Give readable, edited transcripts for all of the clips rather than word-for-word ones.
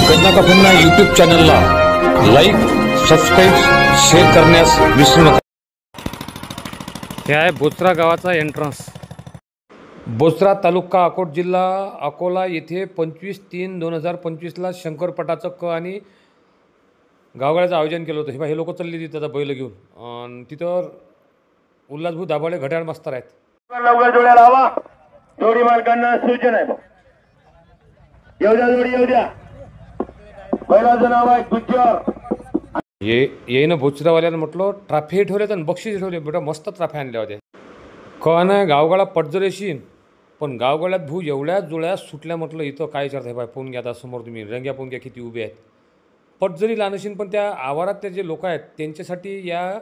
गन्ना का पुन्हा यूट्यूब चॅनलला लाईक सबस्क्राईब शेअर करण्यास विसरू नका। हे आहे बोचरा गावाचा एंट्रन्स। बोचरा तालुका अकोट जिल्हा अकोला येथे 25/3/2025 ला शंकरपटाचं क आणि गावगाड्याचं आयोजन केलं होतं। हे हे लोक चालले तिथं आता बैल घेऊन तिथं उल्हासभाऊ दाभाडे घड्याळ मास्तर आहेत। लवकर जोड्या लावा, जोडी मालकांना सूचना आहे। येऊ द्या जोडी, येऊ द्या। बैलाचं नाव आहे गुज्जर। येईनं बोचरावाल्यानं म्हटलं ट्राफे ठेवले तर बक्षीस ठेवले, बेटा मस्त ट्राफे आणल्या होत्या। कळानं गावगाडा पटजरेशीन पण गावगाड्यात भू एवढ्या जुळ्या सुटल्या म्हटलं इथं काय विचारत आहे बाय। फोन घ्या आता समोर तुम्ही रंग्या फोन घ्या किती उभे आहेत। पटजरी लहानशीन पण त्या आवारात त्या जे लोक आहेत त्यांच्यासाठी या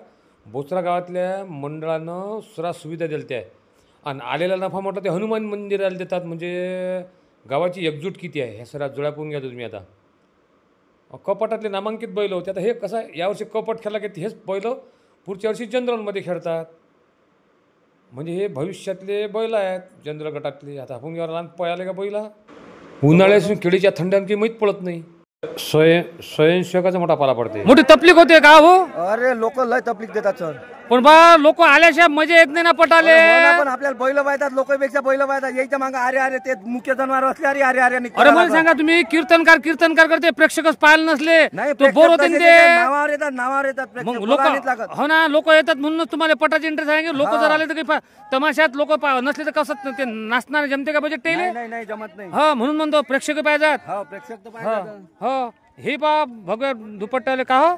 बोचरा गावातल्या मंडळानं सुरा सुविधा दिल्या आहे। आणि आलेला नफा म्हटलं ते हनुमान मंदिराला देतात, म्हणजे गावाची एकजूट किती आहे ह्या सगळ्या जुळ्या पाहून घ्या तुम्ही। आता कपाटातले नामांकित बैल होते। आता हे कसं आहे, यावर्षी कपाट खेळला की हेच बैल पुढच्या वर्षी जनरलमध्ये खेळतात, म्हणजे हे भविष्यातले बैल आहेत जनरल गटातले। आता आपण लहान पळाले का बैला उन्हाळ्यासून केळीच्या थंड्यात माहीत पडत नाही। स्वयंसेवकाचा मोठा पाला पडते, मोठी तकलीफ होते का हो? अरे लोक लय तकलीफ देतात सर, पण बा लोक आल्याशिवाय मजा येत नाही ना पटाले। पण आपल्याला बैल पाहतात, लोकांपेक्षा बैल पाहतात। यायच्या मागे अरे अरे ते मुख्य जनावर असले अरे अरे अरे अरे मला सांगा तुम्ही कीर्तनकार करते प्रेक्षकच पाहायला नसले तो बोर होते नावावर येतात मग लोक हो ना, लोक येतात म्हणूनच तुम्हाला पटाचे इंटरेस्ट आहे। लोक जर आले तर काही तमाशात लोक नसले तर कसं ते नाचणार जमते का बजेट टेले? नाही जमत नाही। हा म्हणून म्हणतो प्रेक्षक पाहिजेत। हो प्रेक्षक तर पाहिजे। हो हे बा भगव्या दुपट्टाले का हो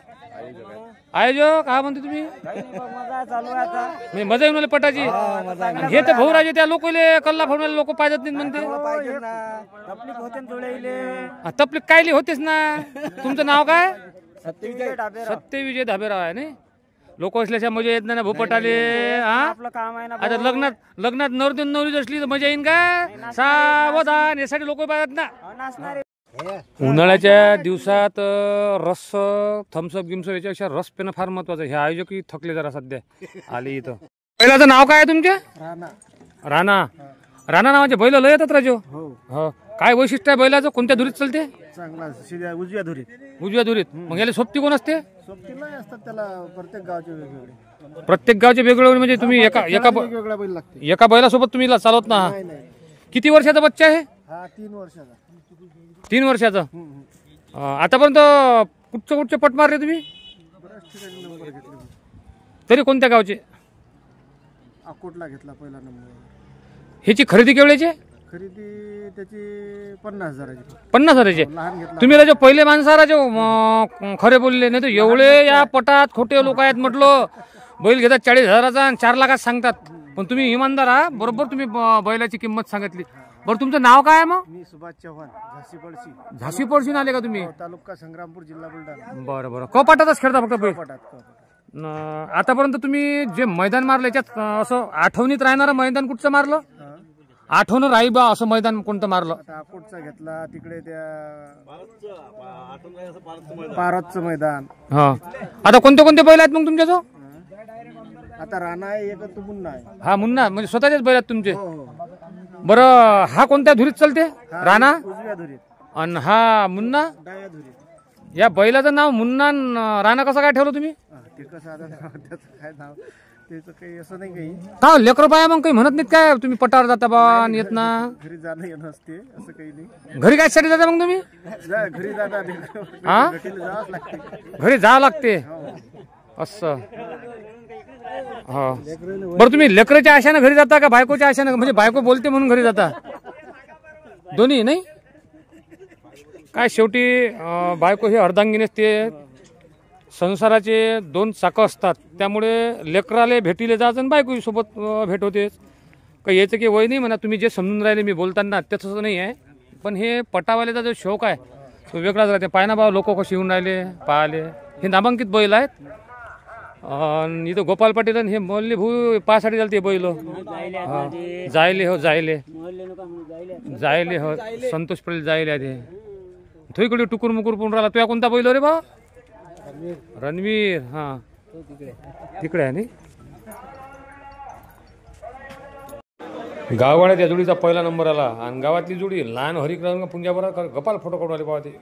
आयोजक हा म्हणते तुम्ही? मजा चालू आहे आता, मजा येऊन पटाची। हे तर भाऊराजे त्या लोकले कल्ला फोडणारे लोक पाहिजेत नाही म्हणते। तकलीफ होते जोड्याले, तकलीफ कायली होतेच ना। तुमचं नाव काय? सत्यविजय धाबेराव आहे नाही? लोक असल्याच्या मजा येत नाही ना भूपटाले। हा आपलं काम आहे ना। आता लग्नात नवरी असली तर मजा येईन का? सावधान यासाठी लोक पाहिजेत ना। उन्हाळ्याच्या दिवसात रस थम्सअप गिम्सअप याच्यापेक्षा रस पिणं फार महत्वाचं। हे आयोजकही थकले जरा सध्या आले इथं। बैलाचं नाव काय आहे तुमच्या? राणा नावाचे बैल लय येतात राजू। हो काय वैशिष्ट्य आहे बैलाचं? कोणत्या धुरीत चालते? चांगला उजव्या धुरीत। मग याला सोबती कोण असते? असतात त्याला प्रत्येक गावचे वेगवेगळे, म्हणजे तुम्ही एका बैलासोबत तुम्ही चालवत ना? किती वर्षाचा बच्चा आहे? 3 वर्षाचा। आतापर्यंत कुठचे पट मारले तुम्ही? तरी कोणत्या गावचे? अकोटला घेतला पहिला नंबर। ह्याची खरेदी केवढ्याची? खरेदी त्याची 50,000ची। 50,000ची? तुम्ही राजा पहिले माणसा राजा खरे बोलले, नाही तर एवढे या पटात खोटे लोक आहेत म्हटलं। बैल घेतात 40,000चा आणि 4 लाखात सांगतात, पण तुम्ही इमानदार हा, बरोबर तुम्ही बैलाची किंमत सांगितली। बरं तुमचं नाव काय आहे मग? मी सुभाष चव्हाण, झाशी पडशीन आले का तुम्ही? तालुका संग्रामपूर, जिल्हा बुलढाणा। बरं कपाटातच खेळता फक्त बैल? आतापर्यंत तुम्ही जे मैदान मारलं याच्यात असं आठवणीत राहणारं मैदान कुठचं मारलं? आठवण राही बा असं मैदान कोणतं मारलं? अकोटचा घेतला, तिकडे त्या पारतचं मैदान। हा आता कोणते बैल आहेत मग तुमच्या? आता राणा आहे, एक तो मुन्ना आहे। हा मुन्ना म्हणजे स्वतःचेच बैल आहेत तुमचे? बरं हा कोणत्या धुरीत चालते? राणा उजव्या धुरीत, आणि हा मुन्ना डाव्या धुरीत। या बैलाचं नाव मुन्ना राणा कसं काय ठेवलं तुम्ही? ते कसं आता त्याचं काय नाव, त्याचं काही असं नाही काही। हा लेकरं बाया मग काही म्हणत नाहीत काय? तुम्ही पटावर जाता बा येत ना? घरी जाणं येणं असते, असं काही नाही। घरी काय साठी जाता मग तुम्ही? घरी जाणार हा घरी जावं लागते असं? हा बरं तुम्ही लेकराच्या आशाने घरी जाता का बायकोच्या आशाने? म्हणजे बायको बोलते म्हणून घरी जाता? दोन्ही नाही काय? शेवटी बायको हे अर्धांगिनी असते, संसाराचे 2 चाकं असतात, त्यामुळे लेकराले भेटीले जायचं आणि बायको सोबत भेट होते। काही याचं काही वय नाही म्हणा, तुम्ही जे समजून राहिले मी बोलताना तसं नाही आहे, पण हे पटावाल्याचा जो शौक आहे तो वेगळाच राहते। पायना भाव लोक कसे येऊन राहिले पाहिले। हे नामांकित बैल आहेत। इथं गोपाल पाटील हे मल्ली भू पासाठी चालते बैल जायले हो संतोष पाटील जायले ते तो इकडे टुकूर मुकूर पण राहिला। तुया कोणता बैल रे बा? रणवीर। हा तिकडे आहे नाही? गाववाड्यात या जोडीचा पहिला नंबर आला आणि गावातली जोडी लहान हरिकृष्ण पुंजाबरा गपाल फोटो काढून आले बाबा ते।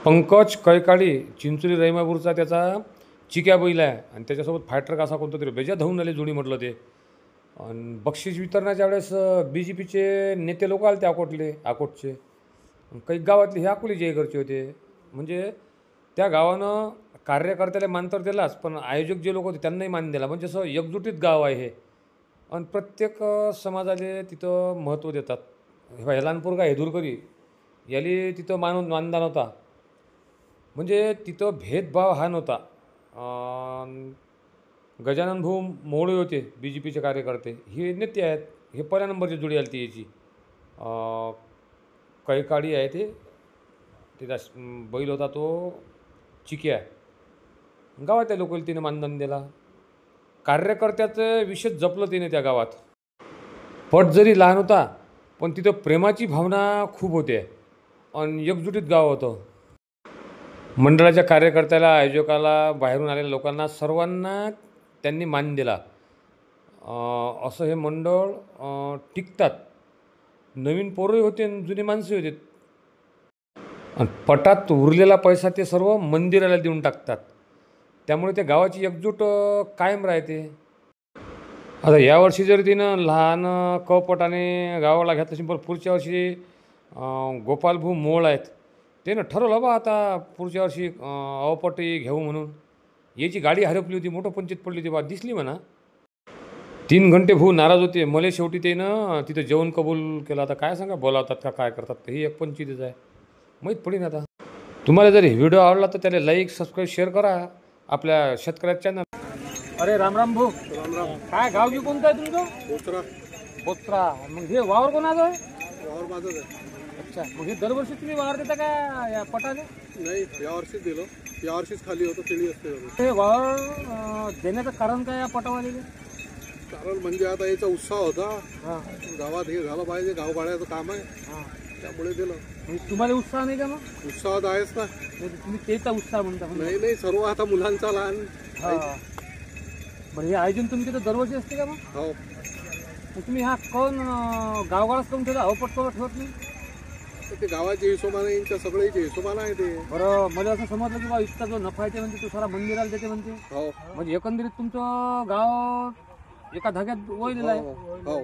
पंकज कैकाळी चिंचोली रहिमापूरचा त्याचा चिक्या बैल आहे आणि त्याच्यासोबत फायटर असा कोणतं तरी बेजा धावून आले जोडी म्हटलं ते. आणि बक्षीस वितरणाच्या वेळेस BJPचे नेते लोक आले ते अकोटचे काही गावातले हे अकोली जयगरचे होते. म्हणजे त्या गावानं कार्यकर्त्याला मान तर दिलाच पण आयोजक जे लोक होते त्यांनाही मान दिला. म्हणजे असं एकजुटीत गाव आहे हे आणि प्रत्येक समाजाले तिथं महत्त्व देतात. हे हेलानपूर का हेदूरकरी याले तिथं मानदान होता. म्हणजे तिथं भेदभाव हा नव्हता. गजानन भाऊ मोहोळे होते BJPचे कार्यकर्ते, हे नेते आहेत. हे पहिल्या नंबरची जोडी आली ती याची कैकाळी आहे ते त्याचा बैल होता तो चिक्या. गावातल्या लोकांना तिने मानधन दिला. कार्यकर्त्याचं विशेष जपलं तिने त्या गावात. पट जरी लहान होता पण तिथं प्रेमाची भावना खूप होते आणि एकजुटीत गाव होतं. मंडळाच्या कार्यकर्त्याला, आयोजकाला, बाहेरून आलेल्या लोकांना सर्वांना त्यांनी मान दिला. असं हे मंडळ टिकतात. नवीन पोरंही होते आणि जुने माणसंही होते. आणि पटात उरलेला पैसा ते सर्व मंदिराला देऊन टाकतात. त्यामुळे त्या गावाची एकजूट कायम राहते. आता यावर्षी जर तिनं लहान कपटाने गावाला घेतलं असेल पण पुढच्या वर्षी गोपालभाऊ मोळ आहेत त्यानं ठरवलं बा आता पुढच्या वर्षी अवपटी घेऊ म्हणून. याची गाडी हरपली होती, मोठं पंचायत पडली होती बा, दिसली म्हणा. 3 घंटे भाऊ नाराज होते. मला शेवटी त्यानं तिथं जेवण कबूल केलं. आता काय सांगा बोलावतात का काय करतात ही एक पंचायतीच आहे, माहीत पडेन. आता तुम्हाला जर व्हिडिओ आवडला तर त्याला लाईक सबस्क्राईब शेअर करा आपल्या शेतकऱ्याच्या चॅनल. अरे राम राम भाऊ. राम राम. काय गाव की कोणतं आहे तुमचं? बोत्रा. बोत्रा. मग हे वावर कोणाचं आहे? वावर माझंच आहे. अच्छा, मग हे दरवर्षी तुम्ही वावर देता का या पटाने? नाही, यावर्षीच दिलं. यावर्षीच खाली होतं, केळी असते. हे वावर देण्याचं कारण काय या पटावाले? कारण म्हणजे आता याचा उत्साह होता हां गावात, हे झालं पाहिजे, गावगाड्याचं काम आहे हां. त्यामुळे दिलं. म्हणजे तुम्हाला उत्साह नाही का मग? उत्साह तर आहेच ना. म्हणजे तुम्ही तेचा उत्साह म्हणता? नाही नाही, सर्व आता मुलांचा लहान. हां. बरं, हे आयोजन तुमच्या तर दरवर्षी असते का मग? हो. मग तुम्ही हा कोण गावगाडाच करून ठेवता, अवपट करून ठेवत नाही? तर ते गावाच्या हिशोबाने, यांच्या सगळ्याच्या हिशोबाने आहे ते. बरं, मला असं समजलं की बा इतका जो नफा येते म्हणते तो सारा मंदिराला देते म्हणते. हो म्हणजे एकंदरीत तुमचं गाव एका धाग्यात वळलेलं आहे. हो.